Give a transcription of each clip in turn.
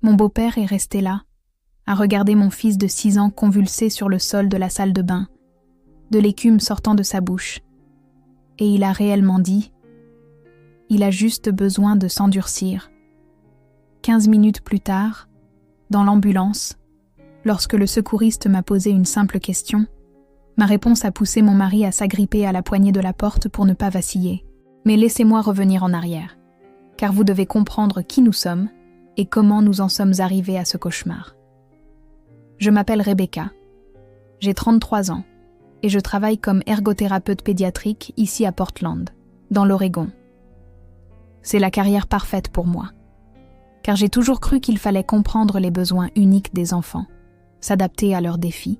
Mon beau-père est resté là, à regarder mon fils de 6 ans convulser sur le sol de la salle de bain, de l'écume sortant de sa bouche. Et il a réellement dit « Il a juste besoin de s'endurcir ». 15 minutes plus tard, dans l'ambulance, lorsque le secouriste m'a posé une simple question, ma réponse a poussé mon mari à s'agripper à la poignée de la porte pour ne pas vaciller. Mais laissez-moi revenir en arrière, car vous devez comprendre qui nous sommes et comment nous en sommes arrivés à ce cauchemar. Je m'appelle Rebecca, j'ai 33 ans et je travaille comme ergothérapeute pédiatrique ici à Portland, dans l'Oregon. C'est la carrière parfaite pour moi, car j'ai toujours cru qu'il fallait comprendre les besoins uniques des enfants, s'adapter à leurs défis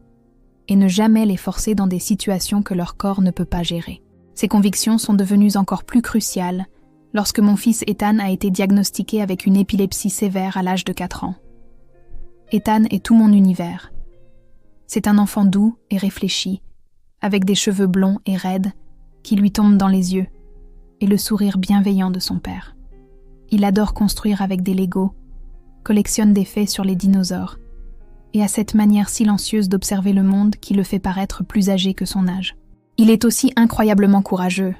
et ne jamais les forcer dans des situations que leur corps ne peut pas gérer. Ces convictions sont devenues encore plus cruciales lorsque mon fils Ethan a été diagnostiqué avec une épilepsie sévère à l'âge de 4 ans. Ethan est tout mon univers. C'est un enfant doux et réfléchi, avec des cheveux blonds et raides qui lui tombent dans les yeux et le sourire bienveillant de son père. Il adore construire avec des Legos, collectionne des faits sur les dinosaures et a cette manière silencieuse d'observer le monde qui le fait paraître plus âgé que son âge. Il est aussi incroyablement courageux.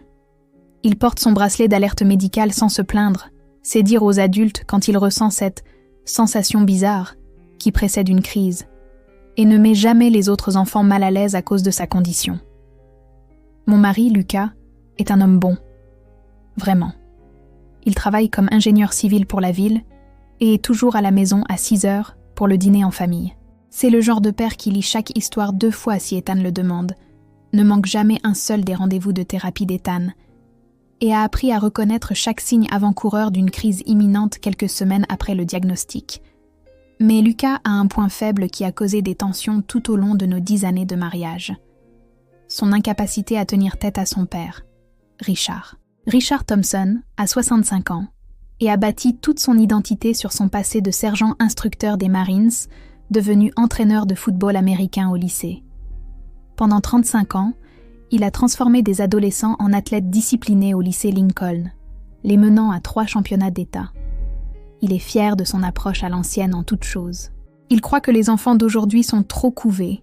Il porte son bracelet d'alerte médicale sans se plaindre, c'est dire aux adultes quand il ressent cette sensation bizarre qui précède une crise, et ne met jamais les autres enfants mal à l'aise à cause de sa condition. Mon mari, Lucas, est un homme bon. Vraiment. Il travaille comme ingénieur civil pour la ville et est toujours à la maison à 6 heures pour le dîner en famille. C'est le genre de père qui lit chaque histoire 2 fois si Ethan le demande, ne manque jamais un seul des rendez-vous de thérapie d'Ethan et a appris à reconnaître chaque signe avant-coureur d'une crise imminente quelques semaines après le diagnostic. Mais Lucas a un point faible qui a causé des tensions tout au long de nos 10 années de mariage. Son incapacité à tenir tête à son père, Richard. Richard Thompson a 65 ans et a bâti toute son identité sur son passé de sergent instructeur des Marines, devenu entraîneur de football américain au lycée. Pendant 35 ans, il a transformé des adolescents en athlètes disciplinés au lycée Lincoln, les menant à 3 championnats d'État. Il est fier de son approche à l'ancienne en toutes choses. Il croit que les enfants d'aujourd'hui sont trop couvés,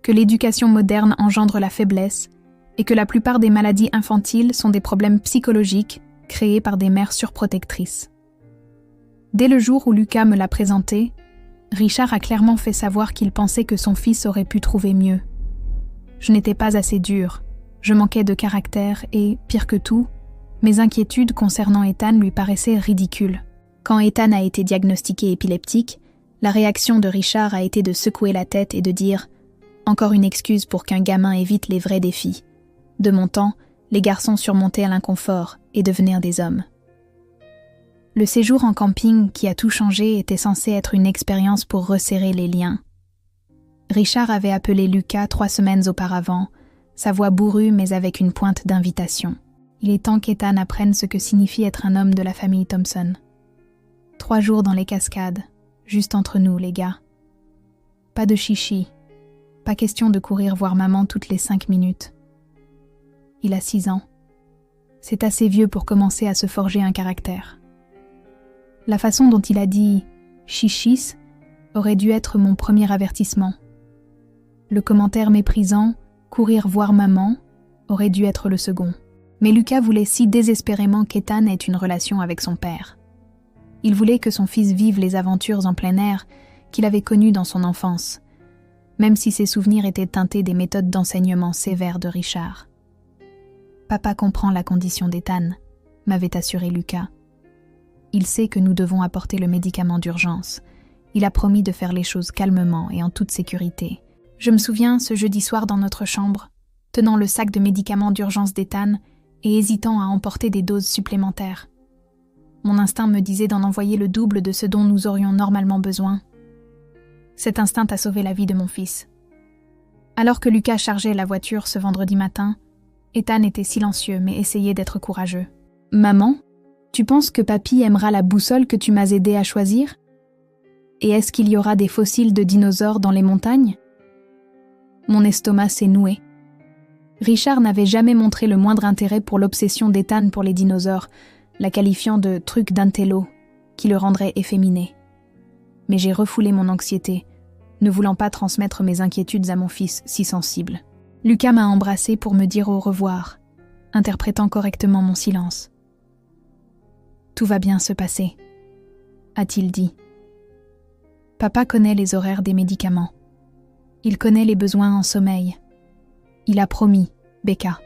que l'éducation moderne engendre la faiblesse et que la plupart des maladies infantiles sont des problèmes psychologiques créés par des mères surprotectrices. Dès le jour où Lucas me l'a présenté, Richard a clairement fait savoir qu'il pensait que son fils aurait pu trouver mieux. Je n'étais pas assez dure, je manquais de caractère et, pire que tout, mes inquiétudes concernant Ethan lui paraissaient ridicules. Quand Ethan a été diagnostiqué épileptique, la réaction de Richard a été de secouer la tête et de dire « Encore une excuse pour qu'un gamin évite les vrais défis. De mon temps, les garçons surmontaient l'inconfort et devenaient des hommes. » Le séjour en camping qui a tout changé était censé être une expérience pour resserrer les liens. Richard avait appelé Lucas 3 semaines auparavant, sa voix bourrue mais avec une pointe d'invitation. Il est temps qu'Ethan apprenne ce que signifie être un homme de la famille Thompson. 3 jours dans les Cascades, juste entre nous, les gars. Pas de chichi, pas question de courir voir maman toutes les 5 minutes. Il a 6 ans. C'est assez vieux pour commencer à se forger un caractère. La façon dont il a dit « chichis » aurait dû être mon premier avertissement. Le commentaire méprisant « courir voir maman » aurait dû être le second. Mais Lucas voulait si désespérément qu'Ethan ait une relation avec son père. Il voulait que son fils vive les aventures en plein air qu'il avait connues dans son enfance, même si ses souvenirs étaient teintés des méthodes d'enseignement sévères de Richard. « Papa comprend la condition d'Ethan », m'avait assuré Lucas. Il sait que nous devons apporter le médicament d'urgence. Il a promis de faire les choses calmement et en toute sécurité. Je me souviens, ce jeudi soir dans notre chambre, tenant le sac de médicaments d'urgence d'Ethan et hésitant à emporter des doses supplémentaires. Mon instinct me disait d'en envoyer le double de ce dont nous aurions normalement besoin. Cet instinct a sauvé la vie de mon fils. Alors que Lucas chargeait la voiture ce vendredi matin, Ethan était silencieux mais essayait d'être courageux. « Maman, tu penses que papy aimera la boussole que tu m'as aidé à choisir ? Et est-ce qu'il y aura des fossiles de dinosaures dans les montagnes ?» Mon estomac s'est noué. Richard n'avait jamais montré le moindre intérêt pour l'obsession d'Ethan pour les dinosaures, la qualifiant de « truc d'intello » qui le rendrait efféminé. mais j'ai refoulé mon anxiété, ne voulant pas transmettre mes inquiétudes à mon fils si sensible. Lucas m'a embrassée pour me dire au revoir, interprétant correctement mon silence. « Tout va bien se passer », a-t-il dit. Papa connaît les horaires des médicaments. Il connaît les besoins en sommeil. Il a promis, Becca.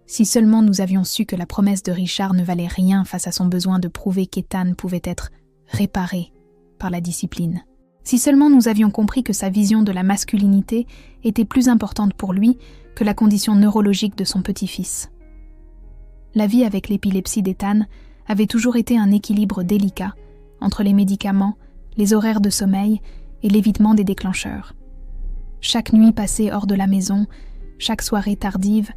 Si seulement nous avions su que la promesse de Richard ne valait rien face à son besoin de prouver qu'Ethan pouvait être réparé par la discipline. Si seulement nous avions compris que sa vision de la masculinité était plus importante pour lui que la condition neurologique de son petit-fils. La vie avec l'épilepsie d'Ethan avait toujours été un équilibre délicat entre les médicaments, les horaires de sommeil et l'évitement des déclencheurs. Chaque nuit passée hors de la maison, chaque soirée tardive,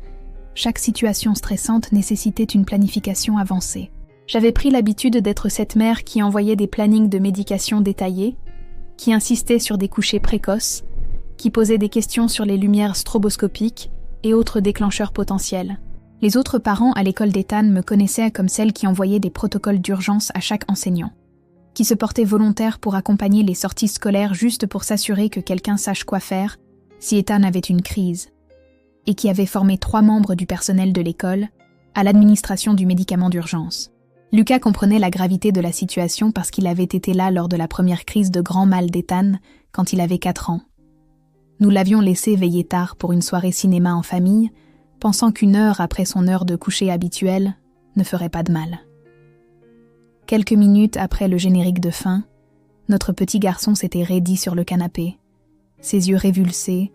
chaque situation stressante nécessitait une planification avancée. J'avais pris l'habitude d'être cette mère qui envoyait des plannings de médication détaillés, qui insistait sur des couchers précoces, qui posait des questions sur les lumières stroboscopiques et autres déclencheurs potentiels. Les autres parents à l'école d'Ethan me connaissaient comme celle qui envoyait des protocoles d'urgence à chaque enseignant, qui se portait volontaire pour accompagner les sorties scolaires juste pour s'assurer que quelqu'un sache quoi faire si Ethan avait une crise, et qui avait formé 3 membres du personnel de l'école à l'administration du médicament d'urgence. Lucas comprenait la gravité de la situation parce qu'il avait été là lors de la première crise de grand mal d'Ethan quand il avait 4 ans. Nous l'avions laissé veiller tard pour une soirée cinéma en famille, pensant qu'1 heure après son heure de coucher habituelle ne ferait pas de mal. Quelques minutes après le générique de fin, notre petit garçon s'était raidi sur le canapé, ses yeux révulsés,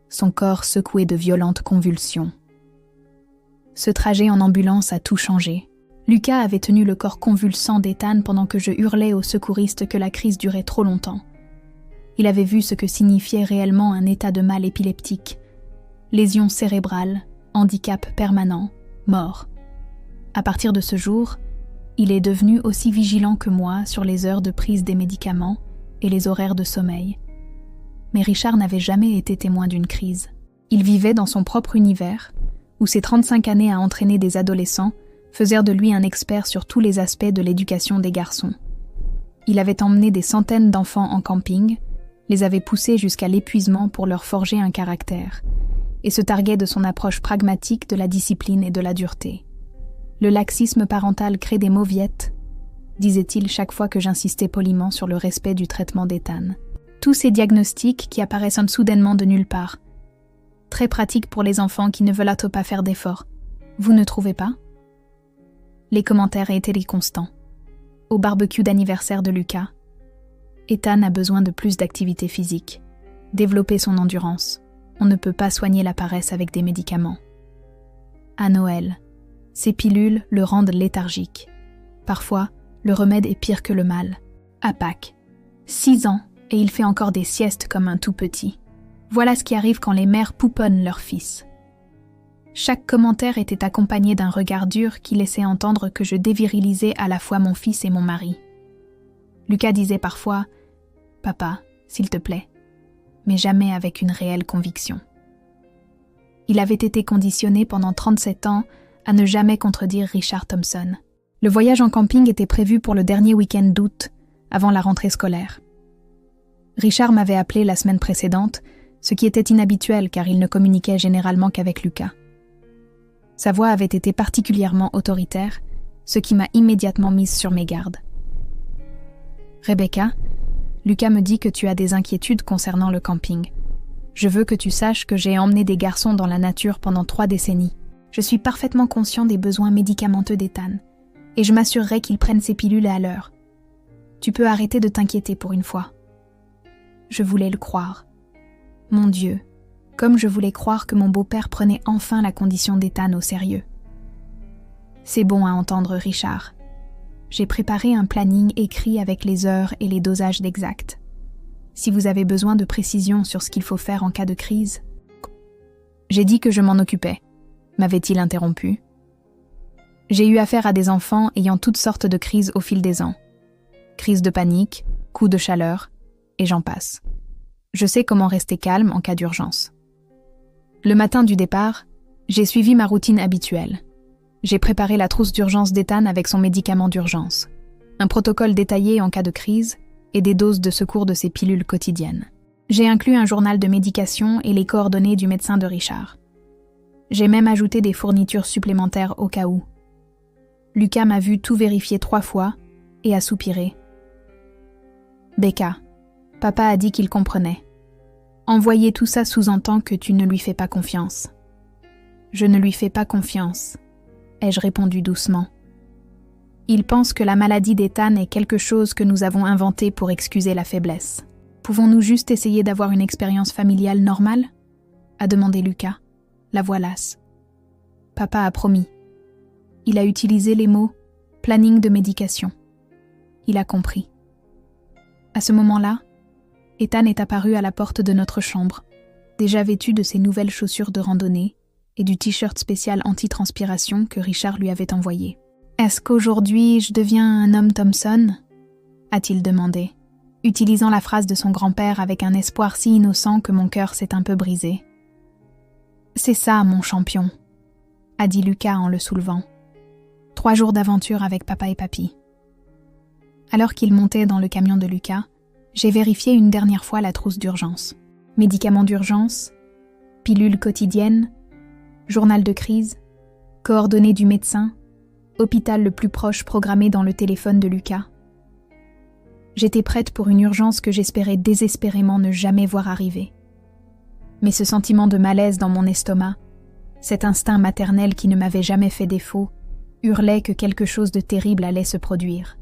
son corps secoué de violentes convulsions. Ce trajet en ambulance a tout changé. Lucas avait tenu le corps convulsant d'Ethan pendant que je hurlais aux secouristes que la crise durait trop longtemps. Il avait vu ce que signifiait réellement un état de mal épileptique. Lésions cérébrales, handicap permanent, mort. À partir de ce jour, il est devenu aussi vigilant que moi sur les heures de prise des médicaments et les horaires de sommeil. Mais Richard n'avait jamais été témoin d'une crise. Il vivait dans son propre univers, où ses 35 années à entraîner des adolescents faisaient de lui un expert sur tous les aspects de l'éducation des garçons. Il avait emmené des centaines d'enfants en camping, les avait poussés jusqu'à l'épuisement pour leur forger un caractère, et se targuait de son approche pragmatique de la discipline et de la dureté. Le laxisme parental crée des mauviettes, disait-il chaque fois que j'insistais poliment sur le respect du traitement d'Ethan. Tous ces diagnostics qui apparaissent soudainement de nulle part. Très pratique pour les enfants qui ne veulent pas faire d'efforts. Vous ne trouvez pas ? Les commentaires étaient les constants. Au barbecue d'anniversaire de Lucas, Ethan a besoin de plus d'activité physique. Développer son endurance. On ne peut pas soigner la paresse avec des médicaments. À Noël, ces pilules le rendent léthargique. Parfois, le remède est pire que le mal. À Pâques, 6 ans, et il fait encore des siestes comme un tout petit. Voilà ce qui arrive quand les mères pouponnent leur fils. Chaque commentaire était accompagné d'un regard dur qui laissait entendre que je dévirilisais à la fois mon fils et mon mari. Lucas disait parfois « Papa, s'il te plaît », mais jamais avec une réelle conviction. Il avait été conditionné pendant 37 ans à ne jamais contredire Richard Thompson. Le voyage en camping était prévu pour le dernier week-end d'août, avant la rentrée scolaire. Richard m'avait appelé la semaine précédente, ce qui était inhabituel car il ne communiquait généralement qu'avec Lucas. Sa voix avait été particulièrement autoritaire, ce qui m'a immédiatement mise sur mes gardes. « Rebecca, Lucas me dit que tu as des inquiétudes concernant le camping. Je veux que tu saches que j'ai emmené des garçons dans la nature pendant 3 décennies. Je suis parfaitement conscient des besoins médicamenteux d'Ethan, et je m'assurerai qu'il prenne ses pilules à l'heure. Tu peux arrêter de t'inquiéter pour une fois. » Je voulais le croire. Mon Dieu, comme je voulais croire que mon beau-père prenait enfin la condition d'Ethan au sérieux. C'est bon à entendre, Richard. J'ai préparé un planning écrit avec les heures et les dosages exacts. Si vous avez besoin de précisions sur ce qu'il faut faire en cas de crise... J'ai dit que je m'en occupais, m'avait-il interrompu. J'ai eu affaire à des enfants ayant toutes sortes de crises au fil des ans. Crises de panique, coups de chaleur, et j'en passe. Je sais comment rester calme en cas d'urgence. Le matin du départ, j'ai suivi ma routine habituelle. J'ai préparé la trousse d'urgence d'Ethan avec son médicament d'urgence, un protocole détaillé en cas de crise et des doses de secours de ses pilules quotidiennes. J'ai inclus un journal de médication et les coordonnées du médecin de Richard. J'ai même ajouté des fournitures supplémentaires au cas où. Lucas m'a vu tout vérifier 3 fois et a soupiré. « Becca, papa a dit qu'il comprenait. Envoyer tout ça sous-entend que tu ne lui fais pas confiance. » « Je ne lui fais pas confiance, » ai-je répondu doucement. « Il pense que la maladie d'Ethan est quelque chose que nous avons inventé pour excuser la faiblesse. Pouvons-nous juste essayer d'avoir une expérience familiale normale ?» a demandé Lucas, la voix lasse. Papa a promis. Il a utilisé les mots « planning de médication ». Il a compris. À ce moment-là, Ethan est apparu à la porte de notre chambre, déjà vêtu de ses nouvelles chaussures de randonnée et du t-shirt spécial anti-transpiration que Richard lui avait envoyé. « Est-ce qu'aujourd'hui je deviens un homme Thompson ?» a-t-il demandé, utilisant la phrase de son grand-père avec un espoir si innocent que mon cœur s'est un peu brisé. « C'est ça, mon champion », a dit Lucas en le soulevant. 3 jours d'aventure avec papa et papy. Alors qu'il montait dans le camion de Lucas, j'ai vérifié une dernière fois la trousse d'urgence. Médicaments d'urgence, pilules quotidiennes, journal de crise, coordonnées du médecin, hôpital le plus proche programmé dans le téléphone de Lucas. J'étais prête pour une urgence que j'espérais désespérément ne jamais voir arriver. Mais ce sentiment de malaise dans mon estomac, cet instinct maternel qui ne m'avait jamais fait défaut, hurlait que quelque chose de terrible allait se produire.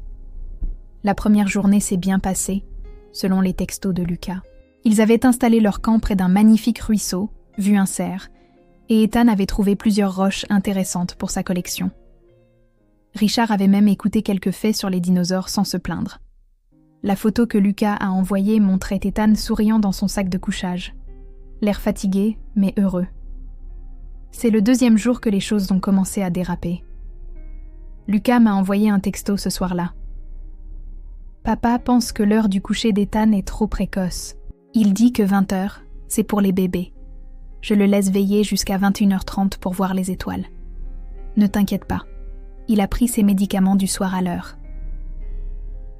La première journée s'est bien passée, selon les textos de Lucas. Ils avaient installé leur camp près d'un magnifique ruisseau, vu un cerf, et Ethan avait trouvé plusieurs roches intéressantes pour sa collection. Richard avait même écouté quelques faits sur les dinosaures sans se plaindre. La photo que Lucas a envoyée montrait Ethan souriant dans son sac de couchage. L'air fatigué, mais heureux. C'est le 2e jour que les choses ont commencé à déraper. Lucas m'a envoyé un texto ce soir-là. « Papa pense que l'heure du coucher d'Ethan est trop précoce. Il dit que 20h, c'est pour les bébés. Je le laisse veiller jusqu'à 21h30 pour voir les étoiles. Ne t'inquiète pas, il a pris ses médicaments du soir à l'heure. »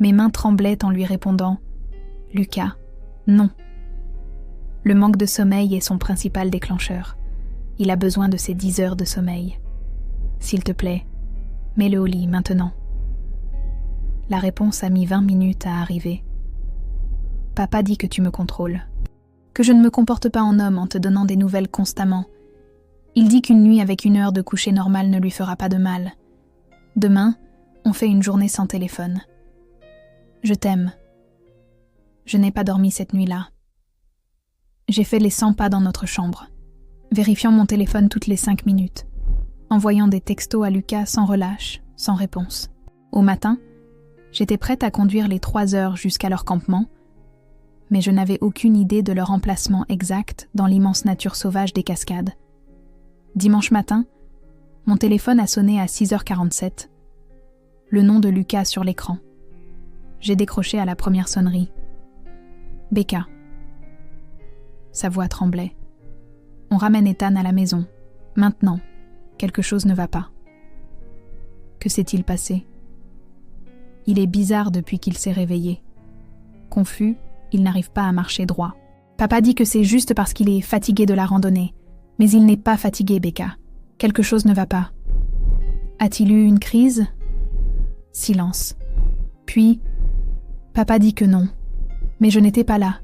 Mes mains tremblaient en lui répondant « Lucas, non. » Le manque de sommeil est son principal déclencheur. Il a besoin de ses 10 heures de sommeil. S'il te plaît, mets-le au lit maintenant. La réponse a mis 20 minutes à arriver. Papa dit que tu me contrôles. Que je ne me comporte pas en homme en te donnant des nouvelles constamment. Il dit qu'une nuit avec 1 heure de coucher normal ne lui fera pas de mal. Demain, on fait une journée sans téléphone. Je t'aime. Je n'ai pas dormi cette nuit-là. J'ai fait les 100 pas dans notre chambre, vérifiant mon téléphone toutes les 5 minutes, envoyant des textos à Lucas sans relâche, sans réponse. Au matin, j'étais prête à conduire les 3 heures jusqu'à leur campement, mais je n'avais aucune idée de leur emplacement exact dans l'immense nature sauvage des cascades. Dimanche matin, mon téléphone a sonné à 6h47. Le nom de Lucas sur l'écran. J'ai décroché à la première sonnerie. « Becca. » Sa voix tremblait. « On ramène Ethan à la maison. Maintenant. Quelque chose ne va pas. » Que s'est-il passé ? Il est bizarre depuis qu'il s'est réveillé. Confus, il n'arrive pas à marcher droit. Papa dit que c'est juste parce qu'il est fatigué de la randonnée. Mais il n'est pas fatigué, Becca. Quelque chose ne va pas. A-t-il eu une crise ? Silence. Puis, papa dit que non. Mais je n'étais pas là.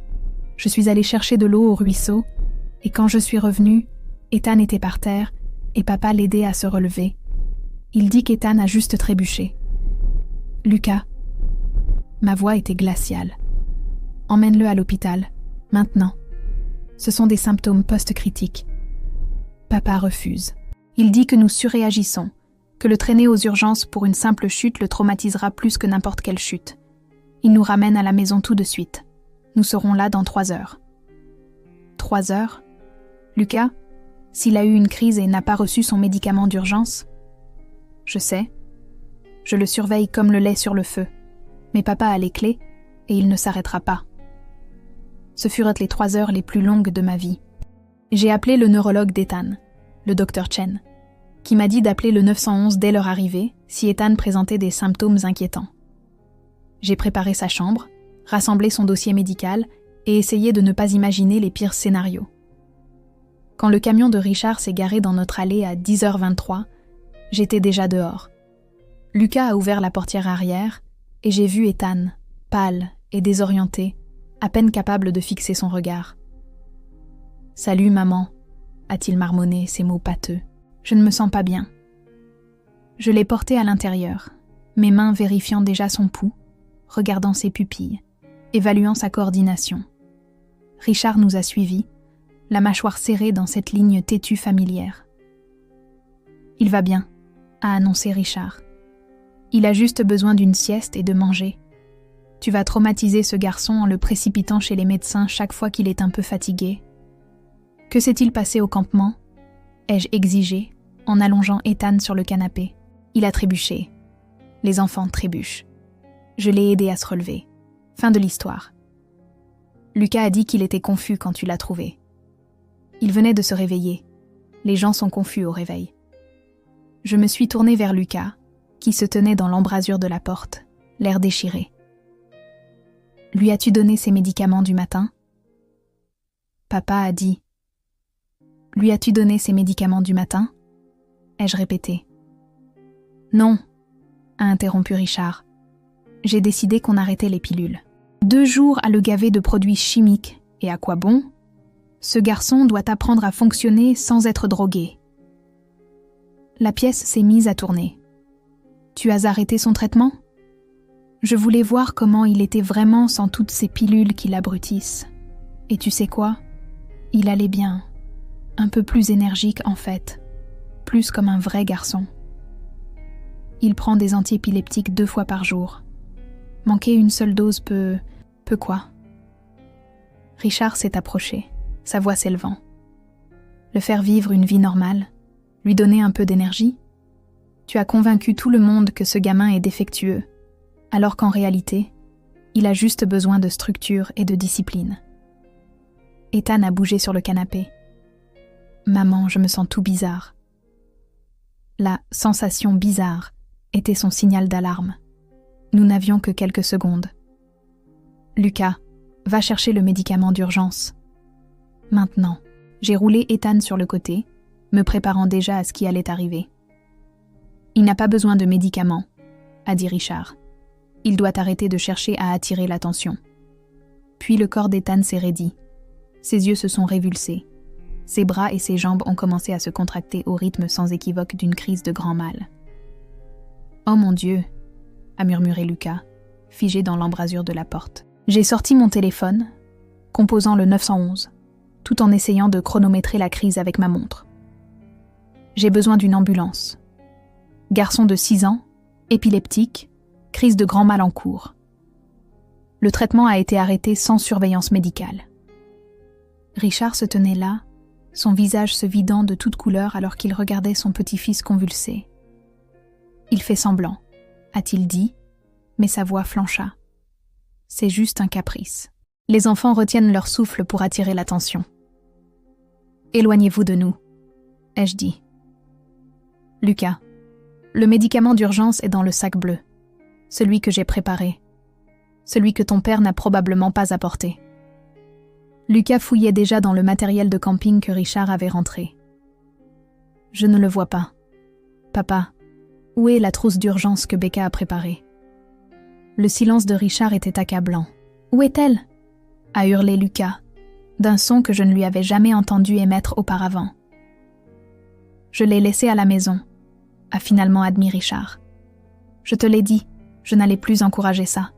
Je suis allée chercher de l'eau au ruisseau, et quand je suis revenue, Ethan était par terre, et papa l'aidait à se relever. Il dit qu'Ethan a juste trébuché. Lucas. Ma voix était glaciale. Emmène-le à l'hôpital, maintenant. Ce sont des symptômes post-critiques. Papa refuse. Il dit que nous surréagissons, que le traîner aux urgences pour une simple chute le traumatisera plus que n'importe quelle chute. Il nous ramène à la maison tout de suite. Nous serons là dans 3 heures. 3 heures ? Lucas, s'il a eu une crise et n'a pas reçu son médicament d'urgence ? Je sais. Je le surveille comme le lait sur le feu. Mais papa a les clés et il ne s'arrêtera pas. Ce furent les 3 heures les plus longues de ma vie. J'ai appelé le neurologue d'Ethan, le Dr Chen, qui m'a dit d'appeler le 911 dès leur arrivée si Ethan présentait des symptômes inquiétants. J'ai préparé sa chambre, rassembler son dossier médical et essayer de ne pas imaginer les pires scénarios. Quand le camion de Richard s'est garé dans notre allée à 10h23, j'étais déjà dehors. Lucas a ouvert la portière arrière et j'ai vu Ethan, pâle et désorienté, à peine capable de fixer son regard. « Salut, maman », a-t-il marmonné, ses mots pâteux. « Je ne me sens pas bien. » Je l'ai porté à l'intérieur, mes mains vérifiant déjà son pouls, regardant ses pupilles, évaluant sa coordination. Richard nous a suivis, la mâchoire serrée dans cette ligne têtue familière. « Il va bien », a annoncé Richard. « Il a juste besoin d'une sieste et de manger. Tu vas traumatiser ce garçon en le précipitant chez les médecins chaque fois qu'il est un peu fatigué. » « Que s'est-il passé au campement ?» ai-je exigé, en allongeant Ethan sur le canapé. Il a trébuché. Les enfants trébuchent. Je l'ai aidé à se relever. Fin de l'histoire. Lucas a dit qu'il était confus quand tu l'as trouvé. Il venait de se réveiller. Les gens sont confus au réveil. Je me suis tournée vers Lucas, qui se tenait dans l'embrasure de la porte, l'air déchiré. « Lui as-tu donné ses médicaments du matin ?» Papa a dit. « Lui as-tu donné ses médicaments du matin ?» ai-je répété. « Non, » a interrompu Richard. « J'ai décidé qu'on arrêtait les pilules. 2 jours à le gaver de produits chimiques, et à quoi bon ? Ce garçon doit apprendre à fonctionner sans être drogué. » La pièce s'est mise à tourner. « Tu as arrêté son traitement ? » Je voulais voir comment il était vraiment sans toutes ces pilules qui l'abrutissent. Et tu sais quoi ? Il allait bien. Un peu plus énergique en fait. Plus comme un vrai garçon. Il prend des antiépileptiques 2 fois par jour. Manquer une seule dose peut quoi ? Richard s'est approché, sa voix s'élevant. Le faire vivre une vie normale, lui donner un peu d'énergie ? Tu as convaincu tout le monde que ce gamin est défectueux, alors qu'en réalité, il a juste besoin de structure et de discipline. Ethan a bougé sur le canapé. Maman, je me sens tout bizarre. La sensation bizarre était son signal d'alarme. Nous n'avions que quelques secondes. Lucas, va chercher le médicament d'urgence. Maintenant, j'ai roulé Ethan sur le côté, me préparant déjà à ce qui allait arriver. Il n'a pas besoin de médicaments, a dit Richard. Il doit arrêter de chercher à attirer l'attention. Puis le corps d'Ethan s'est raidi. Ses yeux se sont révulsés. Ses bras et ses jambes ont commencé à se contracter au rythme sans équivoque d'une crise de grand mal. « Oh mon Dieu !» a murmuré Lucas, figé dans l'embrasure de la porte. J'ai sorti mon téléphone, composant le 911, tout en essayant de chronométrer la crise avec ma montre. J'ai besoin d'une ambulance. Garçon de 6 ans, épileptique, crise de grand mal en cours. Le traitement a été arrêté sans surveillance médicale. Richard se tenait là, son visage se vidant de toute couleur alors qu'il regardait son petit-fils convulsé. « Il fait semblant », a-t-il dit, mais sa voix flancha. « C'est juste un caprice. » Les enfants retiennent leur souffle pour attirer l'attention. « Éloignez-vous de nous », ai-je dit. « Lucas, le médicament d'urgence est dans le sac bleu, celui que j'ai préparé, celui que ton père n'a probablement pas apporté. » Lucas fouillait déjà dans le matériel de camping que Richard avait rentré. « Je ne le vois pas. Papa, où est la trousse d'urgence que Becca a préparée ?» Le silence de Richard était accablant. « Où est-elle » a hurlé Lucas, d'un son que je ne lui avais jamais entendu émettre auparavant. « Je l'ai laissée à la maison », a finalement admis Richard. « Je te l'ai dit, je n'allais plus encourager ça.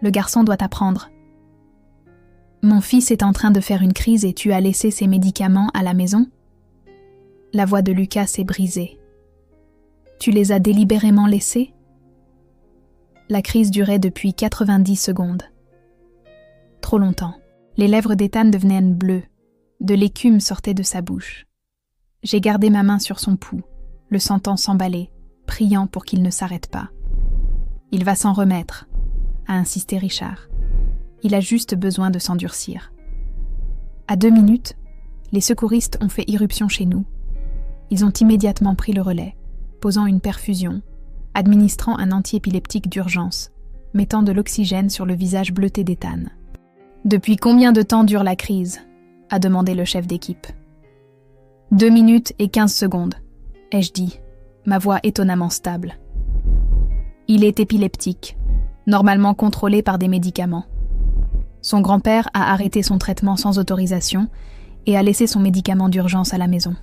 Le garçon doit apprendre. » Mon fils est en train de faire une crise et tu as laissé ses médicaments à la maison ? La voix de Lucas s'est brisée. Tu les as délibérément laissés ? La crise durait depuis 90 secondes. Trop longtemps. Les lèvres d'Ethan devenaient bleues. De l'écume sortait de sa bouche. J'ai gardé ma main sur son pouls, le sentant s'emballer, priant pour qu'il ne s'arrête pas. « Il va s'en remettre », a insisté Richard. Il a juste besoin de s'endurcir. À 2 minutes, les secouristes ont fait irruption chez nous. Ils ont immédiatement pris le relais, posant une perfusion, administrant un antiépileptique d'urgence, mettant de l'oxygène sur le visage bleuté d'Ethan. « Depuis combien de temps dure la crise ?» a demandé le chef d'équipe. « 2 minutes et 15 secondes, ai-je dit, ma voix étonnamment stable. Il est épileptique, normalement contrôlé par des médicaments. Son grand-père a arrêté son traitement sans autorisation et a laissé son médicament d'urgence à la maison. »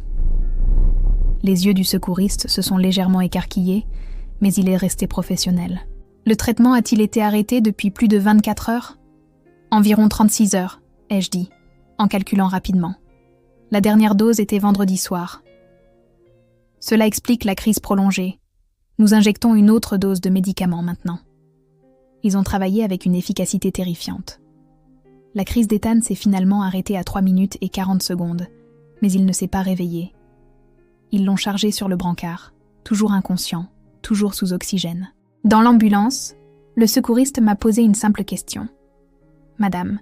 Les yeux du secouriste se sont légèrement écarquillés, mais il est resté professionnel. « Le traitement a-t-il été arrêté depuis plus de 24 heures ? » « Environ 36 heures, ai-je dit, en calculant rapidement. La dernière dose était vendredi soir. Cela explique la crise prolongée. Nous injectons une autre dose de médicaments maintenant. Ils ont travaillé avec une efficacité terrifiante. La crise d'Ethan s'est finalement arrêtée à 3 minutes et 40 secondes, mais il ne s'est pas réveillé. Ils l'ont chargé sur le brancard, toujours inconscient, toujours sous oxygène. Dans l'ambulance, le secouriste m'a posé une simple question. « Madame,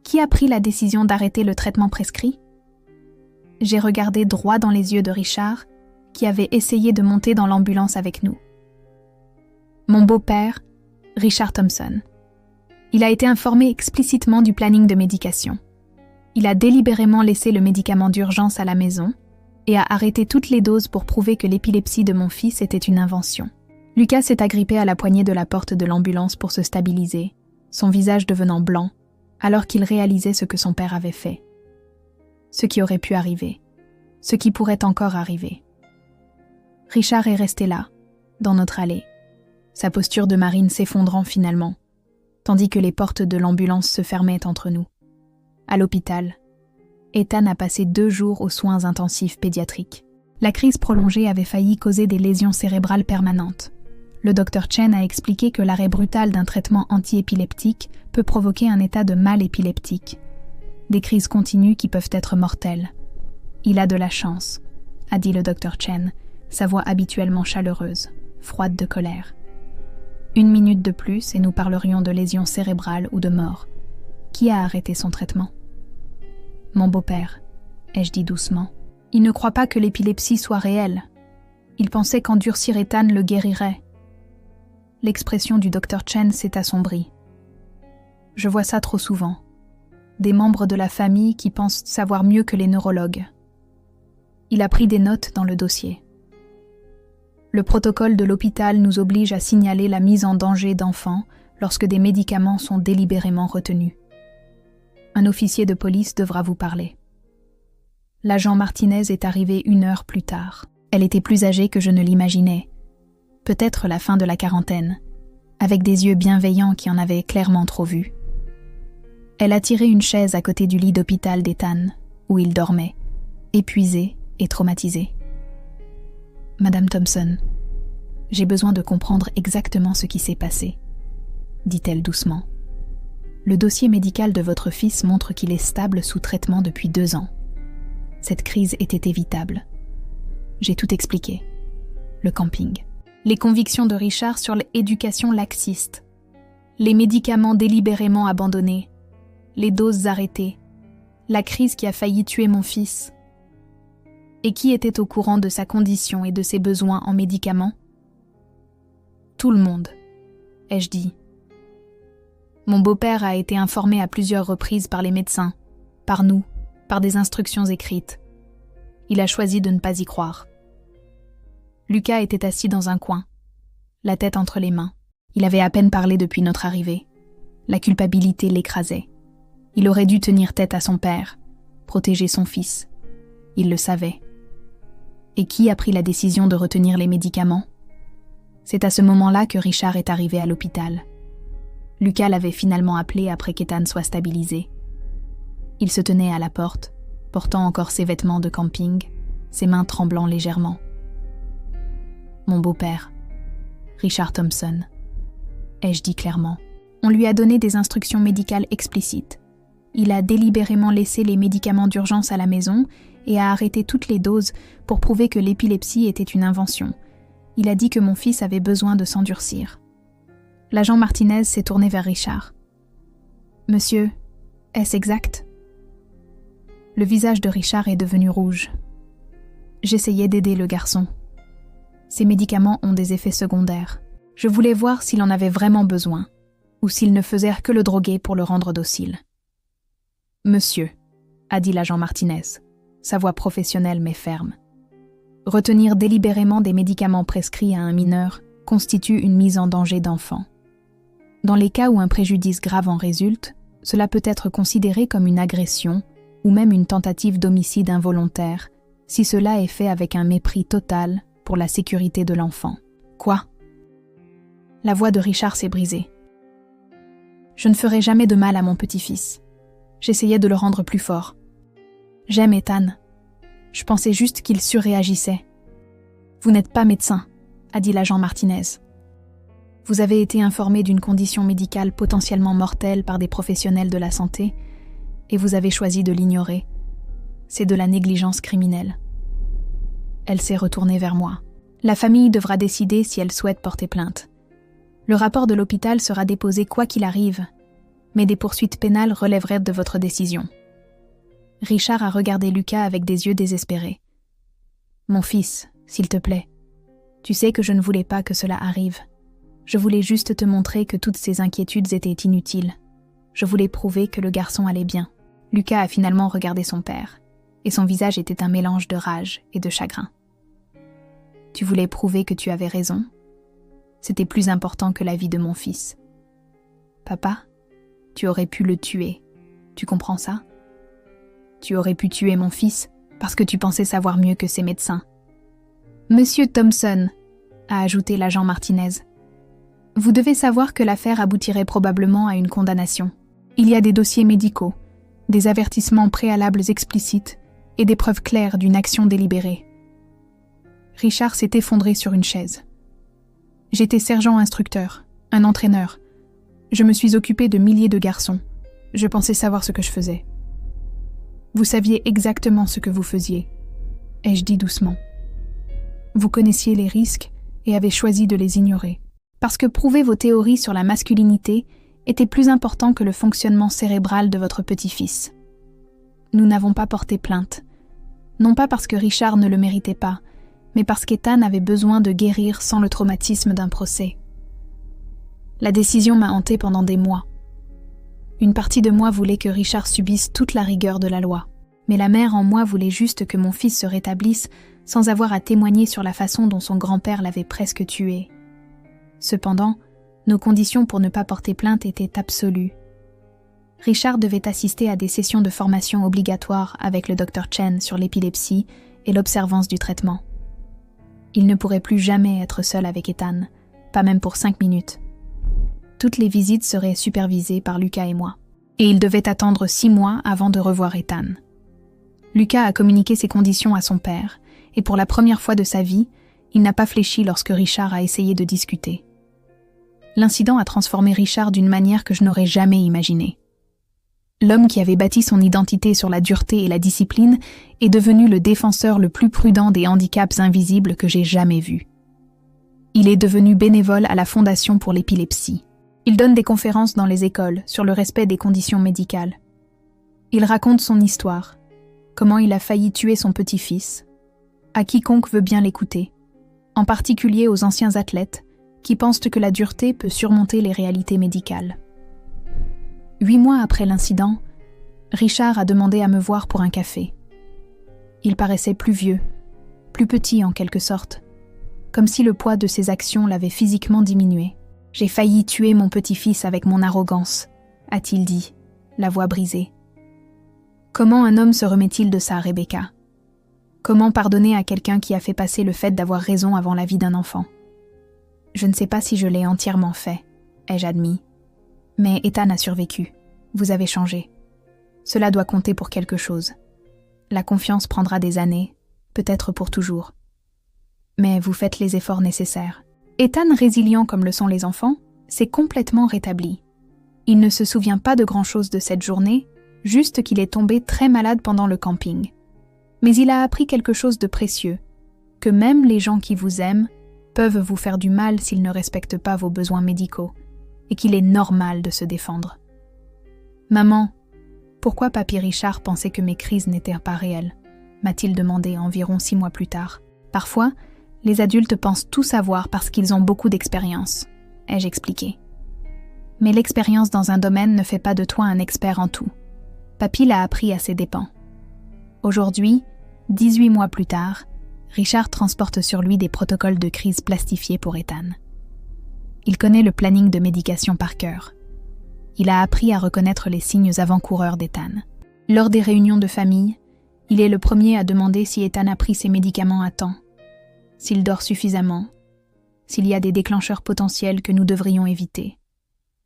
qui a pris la décision d'arrêter le traitement prescrit ?» J'ai regardé droit dans les yeux de Richard, qui avait essayé de monter dans l'ambulance avec nous. Mon beau-père, Richard Thompson. Il a été informé explicitement du planning de médication. Il a délibérément laissé le médicament d'urgence à la maison et a arrêté toutes les doses pour prouver que l'épilepsie de mon fils était une invention. Lucas s'est agrippé à la poignée de la porte de l'ambulance pour se stabiliser, son visage devenant blanc, alors qu'il réalisait ce que son père avait fait. Ce qui aurait pu arriver, ce qui pourrait encore arriver. Richard est resté là, dans notre allée, sa posture de marine s'effondrant finalement, tandis que les portes de l'ambulance se fermaient entre nous. À l'hôpital, Ethan a passé 2 jours aux soins intensifs pédiatriques. La crise prolongée avait failli causer des lésions cérébrales permanentes. Le Dr Chen a expliqué que l'arrêt brutal d'un traitement antiépileptique peut provoquer un état de mal épileptique. Des crises continues qui peuvent être mortelles. Il a de la chance, a dit le Dr Chen, sa voix habituellement chaleureuse, froide de colère. 1 minute de plus et nous parlerions de lésions cérébrales ou de mort. Qui a arrêté son traitement ? Mon beau-père, ai-je dit doucement. Il ne croit pas que l'épilepsie soit réelle. Il pensait qu'endurcir Ethan le guérirait. L'expression du Dr Chen s'est assombrie. Je vois ça trop souvent. Des membres de la famille qui pensent savoir mieux que les neurologues. Il a pris des notes dans le dossier. Le protocole de l'hôpital nous oblige à signaler la mise en danger d'enfants lorsque des médicaments sont délibérément retenus. Un officier de police devra vous parler. L'agent Martinez est arrivé 1 heure plus tard. Elle était plus âgée que je ne l'imaginais. Peut-être la fin de la quarantaine, avec des yeux bienveillants qui en avaient clairement trop vu. Elle a tiré une chaise à côté du lit d'hôpital d'Ethan, où il dormait, épuisé et traumatisé. « Madame Thompson, j'ai besoin de comprendre exactement ce qui s'est passé, » dit-elle doucement. « Le dossier médical de votre fils montre qu'il est stable sous traitement depuis 2 ans. Cette crise était évitable. J'ai tout expliqué. Le camping. Les convictions de Richard sur l'éducation laxiste. Les médicaments délibérément abandonnés. Les doses arrêtées. La crise qui a failli tuer mon fils. Et qui était au courant de sa condition et de ses besoins en médicaments ? Tout le monde, ai-je dit. Mon beau-père a été informé à plusieurs reprises par les médecins, par nous, par des instructions écrites. Il a choisi de ne pas y croire. Lucas était assis dans un coin, la tête entre les mains. Il avait à peine parlé depuis notre arrivée. La culpabilité l'écrasait. Il aurait dû tenir tête à son père, protéger son fils. Il le savait. Et qui a pris la décision de retenir les médicaments ? C'est à ce moment-là que Richard est arrivé à l'hôpital. Lucas l'avait finalement appelé après qu'Ethan soit stabilisé. Il se tenait à la porte, portant encore ses vêtements de camping, ses mains tremblant légèrement. Mon beau-père, Richard Thompson, ai-je dit clairement. On lui a donné des instructions médicales explicites. Il a délibérément laissé les médicaments d'urgence à la maison et a arrêté toutes les doses pour prouver que l'épilepsie était une invention. Il a dit que mon fils avait besoin de s'endurcir. L'agent Martinez s'est tourné vers Richard. « Monsieur, est-ce exact ?» Le visage de Richard est devenu rouge. J'essayais d'aider le garçon. Ces médicaments ont des effets secondaires. Je voulais voir s'il en avait vraiment besoin, ou s'il ne faisait que le droguer pour le rendre docile. « Monsieur », a dit l'agent Martinez, sa voix professionnelle mais ferme. « Retenir délibérément des médicaments prescrits à un mineur constitue une mise en danger d'enfant. Dans les cas où un préjudice grave en résulte, cela peut être considéré comme une agression ou même une tentative d'homicide involontaire si cela est fait avec un mépris total pour la sécurité de l'enfant. » Quoi ? La voix de Richard s'est brisée. « Je ne ferai jamais de mal à mon petit-fils. J'essayais de le rendre plus fort. J'aime Ethan. Je pensais juste qu'il surréagissait. Vous n'êtes pas médecin, a dit l'agent Martinez. Vous avez été informé d'une condition médicale potentiellement mortelle par des professionnels de la santé et vous avez choisi de l'ignorer. C'est de la négligence criminelle. » Elle s'est retournée vers moi. « La famille devra décider si elle souhaite porter plainte. Le rapport de l'hôpital sera déposé quoi qu'il arrive, mais des poursuites pénales relèveraient de votre décision. » Richard a regardé Lucas avec des yeux désespérés. « Mon fils, s'il te plaît, tu sais que je ne voulais pas que cela arrive. Je voulais juste te montrer que toutes ces inquiétudes étaient inutiles. Je voulais prouver que le garçon allait bien. » Lucas a finalement regardé son père, et son visage était un mélange de rage et de chagrin. « Tu voulais prouver que tu avais raison. C'était plus important que la vie de mon fils. Papa, tu aurais pu le tuer. Tu comprends ça? Tu aurais pu tuer mon fils parce que tu pensais savoir mieux que ces médecins. »« Monsieur Thompson, » a ajouté l'agent Martinez, « vous devez savoir que l'affaire aboutirait probablement à une condamnation. Il y a des dossiers médicaux, des avertissements préalables explicites et des preuves claires d'une action délibérée. » Richard s'est effondré sur une chaise. « J'étais sergent-instructeur, un entraîneur. Je me suis occupé de milliers de garçons. Je pensais savoir ce que je faisais. » « Vous saviez exactement ce que vous faisiez, ai-je dit doucement. Vous connaissiez les risques et avez choisi de les ignorer. Parce que prouver vos théories sur la masculinité était plus important que le fonctionnement cérébral de votre petit-fils. Nous n'avons pas porté plainte. Non pas parce que Richard ne le méritait pas, mais parce qu'Ethan avait besoin de guérir sans le traumatisme d'un procès. La décision m'a hantée pendant des mois. Une partie de moi voulait que Richard subisse toute la rigueur de la loi, mais la mère en moi voulait juste que mon fils se rétablisse sans avoir à témoigner sur la façon dont son grand-père l'avait presque tué. Cependant, nos conditions pour ne pas porter plainte étaient absolues. Richard devait assister à des sessions de formation obligatoires avec le Dr Chen sur l'épilepsie et l'observance du traitement. Il ne pourrait plus jamais être seul avec Ethan, pas même pour 5 minutes. Toutes les visites seraient supervisées par Lucas et moi. Et il devait attendre 6 mois avant de revoir Ethan. Lucas a communiqué ses conditions à son père, et pour la première fois de sa vie, il n'a pas fléchi lorsque Richard a essayé de discuter. L'incident a transformé Richard d'une manière que je n'aurais jamais imaginée. L'homme qui avait bâti son identité sur la dureté et la discipline est devenu le défenseur le plus prudent des handicaps invisibles que j'ai jamais vus. Il est devenu bénévole à la Fondation pour l'épilepsie. Il donne des conférences dans les écoles sur le respect des conditions médicales. Il raconte son histoire, comment il a failli tuer son petit-fils, à quiconque veut bien l'écouter, en particulier aux anciens athlètes qui pensent que la dureté peut surmonter les réalités médicales. 8 mois après l'incident, Richard a demandé à me voir pour un café. Il paraissait plus vieux, plus petit en quelque sorte, comme si le poids de ses actions l'avait physiquement diminué. « J'ai failli tuer mon petit-fils avec mon arrogance », a-t-il dit, la voix brisée. Comment un homme se remet-il de ça, Rebecca? Comment pardonner à quelqu'un qui a fait passer le fait d'avoir raison avant la vie d'un enfant? Je ne sais pas si je l'ai entièrement fait, ai-je admis. Mais Ethan a survécu. Vous avez changé. Cela doit compter pour quelque chose. La confiance prendra des années, peut-être pour toujours. Mais vous faites les efforts nécessaires. Ethan, résilient comme le sont les enfants, s'est complètement rétabli. Il ne se souvient pas de grand-chose de cette journée, juste qu'il est tombé très malade pendant le camping. Mais il a appris quelque chose de précieux, que même les gens qui vous aiment peuvent vous faire du mal s'ils ne respectent pas vos besoins médicaux, et qu'il est normal de se défendre. « Maman, pourquoi Papy Richard pensait que mes crises n'étaient pas réelles ?» m'a-t-il demandé environ 6 mois plus tard. Parfois, Les adultes pensent tout savoir parce qu'ils ont beaucoup d'expérience, ai-je expliqué. Mais l'expérience dans un domaine ne fait pas de toi un expert en tout. Papy l'a appris à ses dépens. Aujourd'hui, 18 mois plus tard, Richard transporte sur lui des protocoles de crise plastifiés pour Ethan. Il connaît le planning de médication par cœur. Il a appris à reconnaître les signes avant-coureurs d'Ethan. Lors des réunions de famille, il est le premier à demander si Ethan a pris ses médicaments à temps, s'il dort suffisamment, s'il y a des déclencheurs potentiels que nous devrions éviter.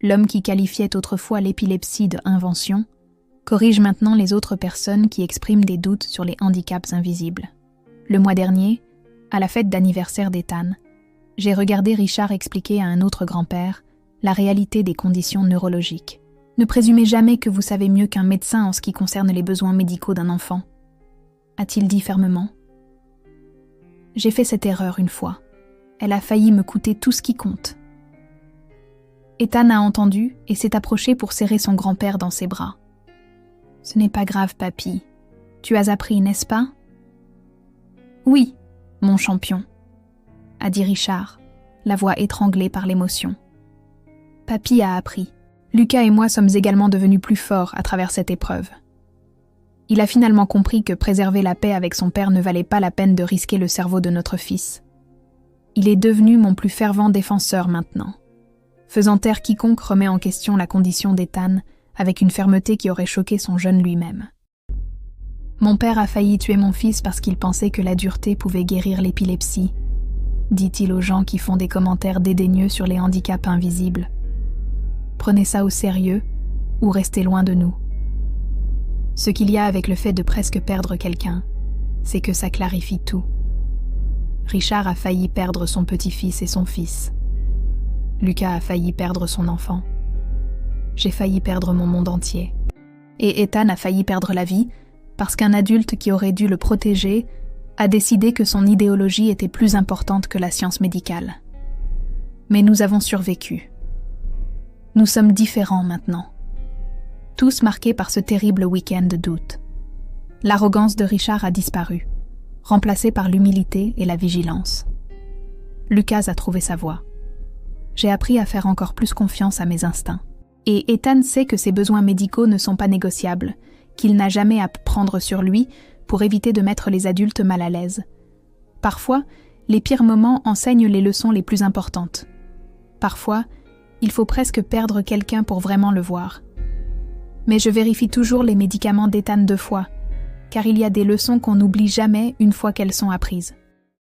L'homme qui qualifiait autrefois l'épilepsie de invention corrige maintenant les autres personnes qui expriment des doutes sur les handicaps invisibles. Le mois dernier, à la fête d'anniversaire d'Ethan, j'ai regardé Richard expliquer à un autre grand-père la réalité des conditions neurologiques. Ne présumez jamais que vous savez mieux qu'un médecin en ce qui concerne les besoins médicaux d'un enfant, a-t-il dit fermement. J'ai fait cette erreur une fois. Elle a failli me coûter tout ce qui compte. Ethan a entendu et s'est approché pour serrer son grand-père dans ses bras. « Ce n'est pas grave, papy. Tu as appris, n'est-ce pas ?»« Oui, mon champion, » a dit Richard, la voix étranglée par l'émotion. Papy a appris. Lucas et moi sommes également devenus plus forts à travers cette épreuve. Il a finalement compris que préserver la paix avec son père ne valait pas la peine de risquer le cerveau de notre fils. Il est devenu mon plus fervent défenseur maintenant, faisant taire quiconque remet en question la condition d'Ethan avec une fermeté qui aurait choqué son jeune lui-même. Mon père a failli tuer mon fils parce qu'il pensait que la dureté pouvait guérir l'épilepsie, dit-il aux gens qui font des commentaires dédaigneux sur les handicaps invisibles. Prenez ça au sérieux ou restez loin de nous. Ce qu'il y a avec le fait de presque perdre quelqu'un, c'est que ça clarifie tout. Richard a failli perdre son petit-fils et son fils. Lucas a failli perdre son enfant. J'ai failli perdre mon monde entier. Et Ethan a failli perdre la vie parce qu'un adulte qui aurait dû le protéger a décidé que son idéologie était plus importante que la science médicale. Mais nous avons survécu. Nous sommes différents maintenant. Tous marqués par ce terrible week-end d'août. L'arrogance de Richard a disparu, remplacée par l'humilité et la vigilance. Lucas a trouvé sa voie. J'ai appris à faire encore plus confiance à mes instincts. Et Ethan sait que ses besoins médicaux ne sont pas négociables, qu'il n'a jamais à prendre sur lui pour éviter de mettre les adultes mal à l'aise. Parfois, les pires moments enseignent les leçons les plus importantes. Parfois, il faut presque perdre quelqu'un pour vraiment le voir. Mais je vérifie toujours les médicaments d'Ethan 2 fois, car il y a des leçons qu'on n'oublie jamais une fois qu'elles sont apprises.